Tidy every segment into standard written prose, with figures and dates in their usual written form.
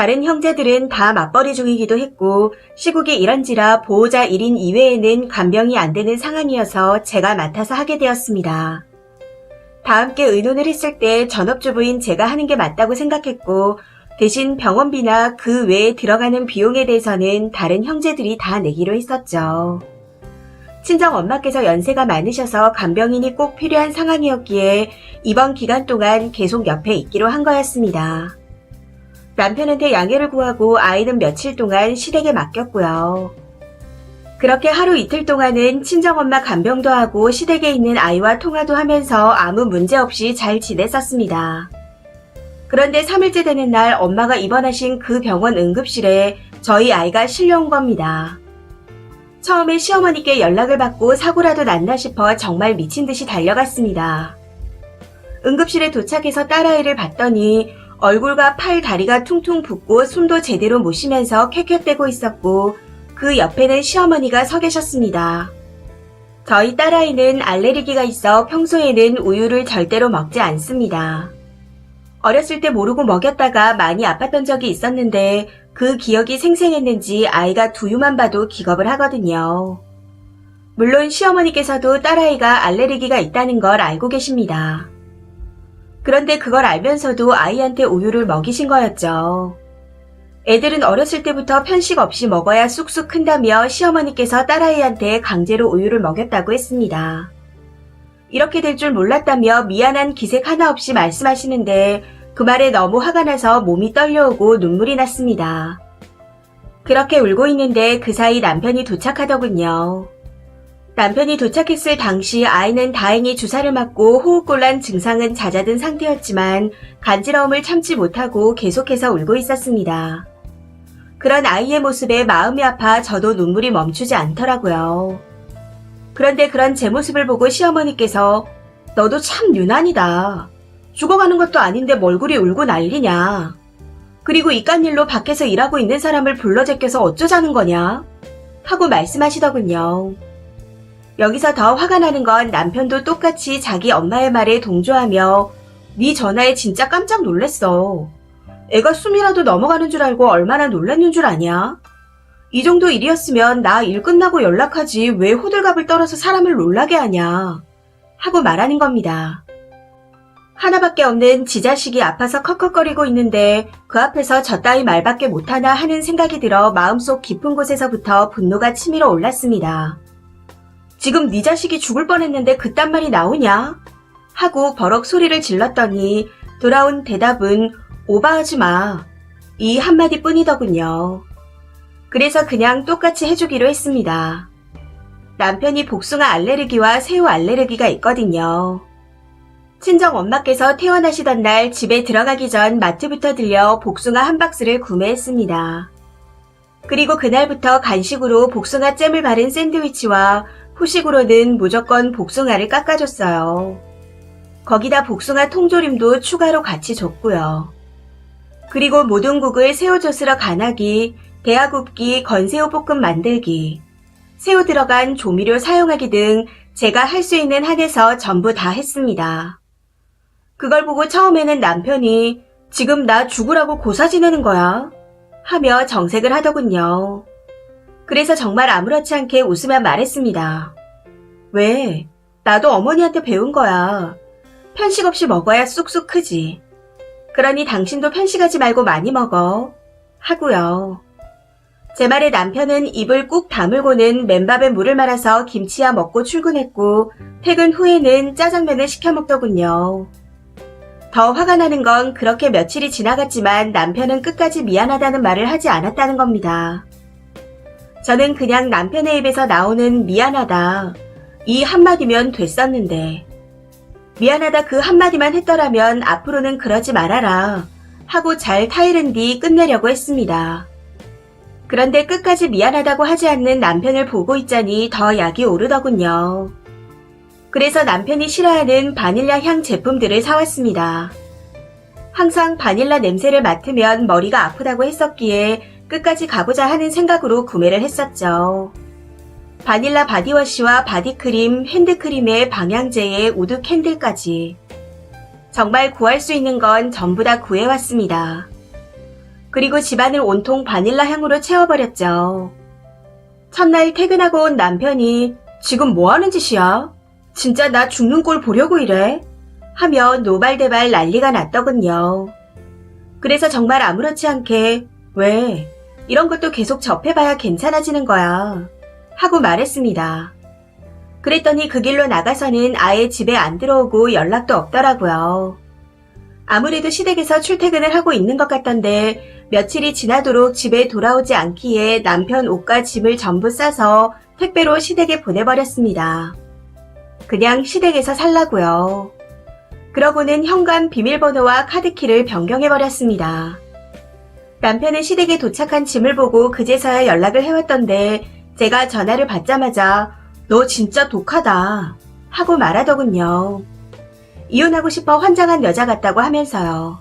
다른 형제들은 다 맞벌이 중이기도 했고 시국이 이런지라 보호자 1인 이외에는 간병이 안 되는 상황이어서 제가 맡아서 하게 되었습니다. 다 함께 의논을 했을 때 전업주부인 제가 하는 게 맞다고 생각했고 대신 병원비나 그 외에 들어가는 비용에 대해서는 다른 형제들이 다 내기로 했었죠. 친정엄마께서 연세가 많으셔서 간병인이 꼭 필요한 상황이었기에 이번 기간 동안 계속 옆에 있기로 한 거였습니다. 남편한테 양해를 구하고 아이는 며칠 동안 시댁에 맡겼고요. 그렇게 하루 이틀 동안은 친정엄마 간병도 하고 시댁에 있는 아이와 통화도 하면서 아무 문제 없이 잘 지냈었습니다. 그런데 3일째 되는 날 엄마가 입원하신 그 병원 응급실에 저희 아이가 실려온 겁니다. 처음에 시어머니께 연락을 받고 사고라도 났나 싶어 정말 미친 듯이 달려갔습니다. 응급실에 도착해서 딸아이를 봤더니 얼굴과 팔, 다리가 퉁퉁 붓고 숨도 제대로 못 쉬면서 쾌쾌대고 있었고 그 옆에는 시어머니가 서 계셨습니다. 저희 딸아이는 알레르기가 있어 평소에는 우유를 절대로 먹지 않습니다. 어렸을 때 모르고 먹였다가 많이 아팠던 적이 있었는데 그 기억이 생생했는지 아이가 두유만 봐도 기겁을 하거든요. 물론 시어머니께서도 딸아이가 알레르기가 있다는 걸 알고 계십니다. 그런데 그걸 알면서도 아이한테 우유를 먹이신 거였죠. 애들은 어렸을 때부터 편식 없이 먹어야 쑥쑥 큰다며 시어머니께서 딸아이한테 강제로 우유를 먹였다고 했습니다. 이렇게 될 줄 몰랐다며 미안한 기색 하나 없이 말씀하시는데 그 말에 너무 화가 나서 몸이 떨려오고 눈물이 났습니다. 그렇게 울고 있는데 그 사이 남편이 도착하더군요. 남편이 도착했을 당시 아이는 다행히 주사를 맞고 호흡곤란 증상은 잦아든 상태였지만 간지러움을 참지 못하고 계속해서 울고 있었습니다. 그런 아이의 모습에 마음이 아파 저도 눈물이 멈추지 않더라고요. 그런데 그런 제 모습을 보고 시어머니께서 너도 참 유난이다. 죽어가는 것도 아닌데 뭘 그리 울고 난리냐. 그리고 이깟 일로 밖에서 일하고 있는 사람을 불러 제껴서 어쩌자는 거냐. 하고 말씀하시더군요. 여기서 더 화가 나는 건 남편도 똑같이 자기 엄마의 말에 동조하며 네 전화에 진짜 깜짝 놀랬어. 애가 숨이라도 넘어가는 줄 알고 얼마나 놀랐는 줄 아냐? 이 정도 일이었으면 나 일 끝나고 연락하지 왜 호들갑을 떨어서 사람을 놀라게 하냐? 하고 말하는 겁니다. 하나밖에 없는 지 자식이 아파서 컥컥거리고 있는데 그 앞에서 저 따위 말밖에 못하나 하는 생각이 들어 마음속 깊은 곳에서부터 분노가 치밀어 올랐습니다. 지금 네 자식이 죽을 뻔했는데 그딴 말이 나오냐? 하고 버럭 소리를 질렀더니 돌아온 대답은 오바하지 마. 이 한마디 뿐이더군요. 그래서 그냥 똑같이 해주기로 했습니다. 남편이 복숭아 알레르기와 새우 알레르기가 있거든요. 친정 엄마께서 퇴원하시던 날 집에 들어가기 전 마트부터 들려 복숭아 한 박스를 구매했습니다. 그리고 그날부터 간식으로 복숭아 잼을 바른 샌드위치와 후식으로는 무조건 복숭아를 깎아줬어요. 거기다 복숭아 통조림도 추가로 같이 줬고요. 그리고 모든 국을 새우젓으로 간하기, 대하굽기, 건새우 볶음 만들기, 새우 들어간 조미료 사용하기 등 제가 할 수 있는 한에서 전부 다 했습니다. 그걸 보고 처음에는 남편이 지금 나 죽으라고 고사 지내는 거야? 하며 정색을 하더군요. 그래서 정말 아무렇지 않게 웃으며 말했습니다. 왜? 나도 어머니한테 배운 거야. 편식 없이 먹어야 쑥쑥 크지. 그러니 당신도 편식하지 말고 많이 먹어. 하고요. 제 말에 남편은 입을 꾹 다물고는 맨밥에 물을 말아서 김치야 먹고 출근했고 퇴근 후에는 짜장면을 시켜 먹더군요. 더 화가 나는 건 그렇게 며칠이 지나갔지만 남편은 끝까지 미안하다는 말을 하지 않았다는 겁니다. 저는 그냥 남편의 입에서 나오는 미안하다 이 한마디면 됐었는데 미안하다 그 한마디만 했더라면 앞으로는 그러지 말아라 하고 잘 타이른 뒤 끝내려고 했습니다. 그런데 끝까지 미안하다고 하지 않는 남편을 보고 있자니 더 약이 오르더군요. 그래서 남편이 싫어하는 바닐라 향 제품들을 사왔습니다. 항상 바닐라 냄새를 맡으면 머리가 아프다고 했었기에 끝까지 가보자 하는 생각으로 구매를 했었죠. 바닐라 바디워시와 바디크림, 핸드크림에 방향제에 우드 캔들까지. 정말 구할 수 있는 건 전부 다 구해왔습니다. 그리고 집안을 온통 바닐라 향으로 채워버렸죠. 첫날 퇴근하고 온 남편이 지금 뭐 하는 짓이야? 진짜 나 죽는 꼴 보려고 이래? 하며 노발대발 난리가 났더군요. 그래서 정말 아무렇지 않게 왜? 이런 것도 계속 접해봐야 괜찮아지는 거야. 하고 말했습니다. 그랬더니 그 길로 나가서는 아예 집에 안 들어오고 연락도 없더라고요. 아무래도 시댁에서 출퇴근을 하고 있는 것 같던데 며칠이 지나도록 집에 돌아오지 않기에 남편 옷과 짐을 전부 싸서 택배로 시댁에 보내버렸습니다. 그냥 시댁에서 살라고요. 그러고는 현관 비밀번호와 카드키를 변경해버렸습니다. 남편은 시댁에 도착한 짐을 보고 그제서야 연락을 해왔던데 제가 전화를 받자마자 너 진짜 독하다 하고 말하더군요. 이혼하고 싶어 환장한 여자 같다고 하면서요.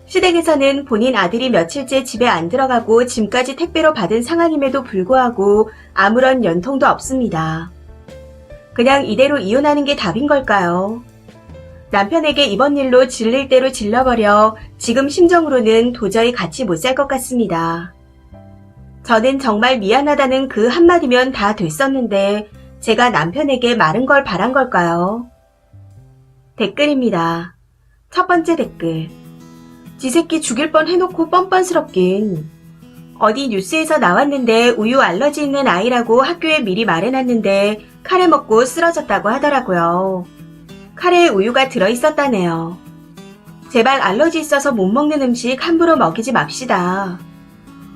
시댁에서는 본인 아들이 며칠째 집에 안 들어가고 짐까지 택배로 받은 상황임에도 불구하고 아무런 연통도 없습니다. 그냥 이대로 이혼하는 게 답인 걸까요? 남편에게 이번 일로 질릴 대로 질러버려 지금 심정으로는 도저히 같이 못 살 것 같습니다. 저는 정말 미안하다는 그 한마디면 다 됐었는데 제가 남편에게 마른 걸 바란 걸까요? 댓글입니다. 첫 번째 댓글. 지 새끼 죽일 뻔 해놓고 뻔뻔스럽긴. 어디 뉴스에서 나왔는데 우유 알러지 있는 아이라고 학교에 미리 말해놨는데 카레 먹고 쓰러졌다고 하더라고요. 카레에 우유가 들어있었다네요. 제발 알러지 있어서 못 먹는 음식 함부로 먹이지 맙시다.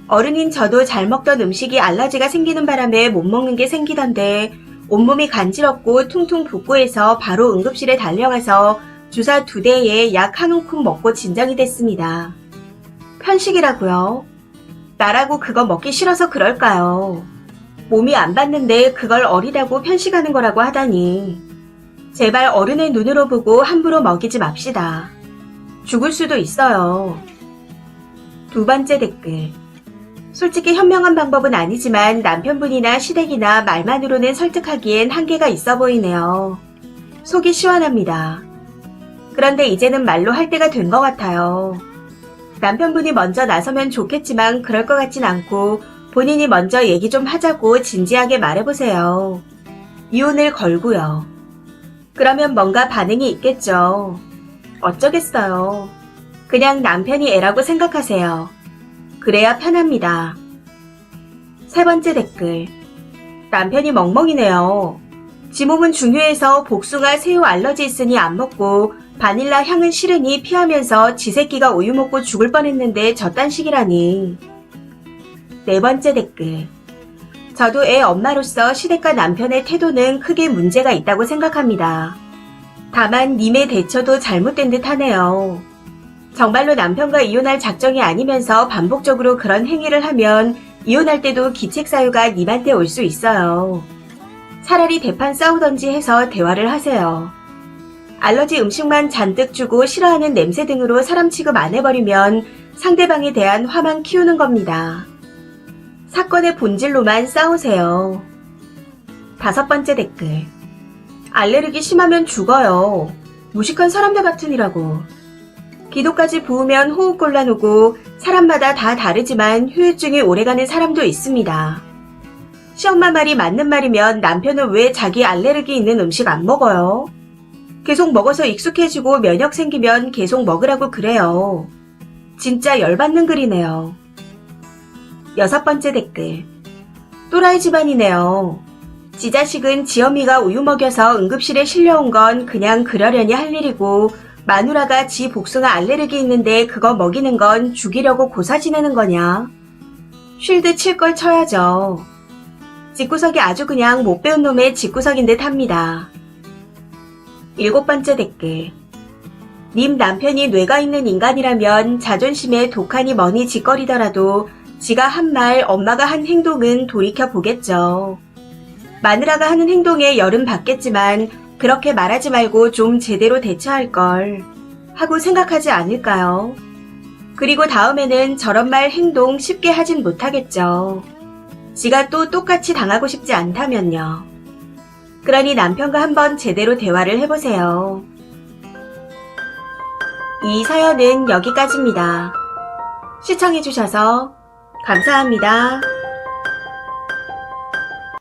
어른인 저도 잘 먹던 음식이 알러지가 생기는 바람에 못 먹는 게 생기던데 온몸이 간지럽고 퉁퉁 붓고 해서 바로 응급실에 달려가서 주사 2대에 약 한 움큼 먹고 진정이 됐습니다. 편식이라고요? 나라고 그거 먹기 싫어서 그럴까요? 몸이 안 받는데 그걸 어리다고 편식하는 거라고 하다니. 제발 어른의 눈으로 보고 함부로 먹이지 맙시다. 죽을 수도 있어요. 두 번째 댓글. 솔직히 현명한 방법은 아니지만 남편분이나 시댁이나 말만으로는 설득하기엔 한계가 있어 보이네요. 속이 시원합니다. 그런데 이제는 말로 할 때가 된 것 같아요. 남편분이 먼저 나서면 좋겠지만 그럴 것 같진 않고 본인이 먼저 얘기 좀 하자고 진지하게 말해보세요. 이혼을 걸고요. 그러면 뭔가 반응이 있겠죠. 어쩌겠어요. 그냥 남편이 애라고 생각하세요. 그래야 편합니다. 세 번째 댓글. 남편이 멍멍이네요. 지 몸은 중요해서 복숭아, 새우 알러지 있으니 안 먹고 바닐라 향은 싫으니 피하면서 지 새끼가 우유 먹고 죽을 뻔했는데 저딴 식이라니. 네 번째 댓글. 저도 애 엄마로서 시댁과 남편의 태도는 크게 문제가 있다고 생각합니다. 다만 님의 대처도 잘못된 듯 하네요. 정말로 남편과 이혼할 작정이 아니면서 반복적으로 그런 행위를 하면 이혼할 때도 기책사유가 님한테 올 수 있어요. 차라리 대판 싸우던지 해서 대화를 하세요. 알러지 음식만 잔뜩 주고 싫어하는 냄새 등으로 사람 취급 안 해버리면 상대방에 대한 화만 키우는 겁니다. 사건의 본질로만 싸우세요. 다섯 번째 댓글. 알레르기 심하면 죽어요. 무식한 사람들 같으니라고. 기도까지 부으면 호흡곤란 오고 사람마다 다 다르지만 후유증이 오래가는 사람도 있습니다. 시엄마 말이 맞는 말이면 남편은 왜 자기 알레르기 있는 음식 안 먹어요? 계속 먹어서 익숙해지고 면역 생기면 계속 먹으라고 그래요. 진짜 열받는 글이네요. 여섯 번째 댓글. 또라이 집안이네요. 지 자식은 지엄이가 우유 먹여서 응급실에 실려온 건 그냥 그러려니 할 일이고 마누라가 지 복숭아 알레르기 있는데 그거 먹이는 건 죽이려고 고사 지내는 거냐? 쉴드 칠 걸 쳐야죠. 집구석이 아주 그냥 못 배운 놈의 집구석인 듯 합니다. 일곱 번째 댓글. 님 남편이 뇌가 있는 인간이라면 자존심에 독하니 뭐니 짓거리더라도 지가 한 말, 엄마가 한 행동은 돌이켜보겠죠. 마누라가 하는 행동에 열은 받겠지만 그렇게 말하지 말고 좀 제대로 대처할 걸 하고 생각하지 않을까요? 그리고 다음에는 저런 말 행동 쉽게 하진 못하겠죠. 지가 또 똑같이 당하고 싶지 않다면요. 그러니 남편과 한번 제대로 대화를 해보세요. 이 사연은 여기까지입니다. 시청해주셔서 감사합니다.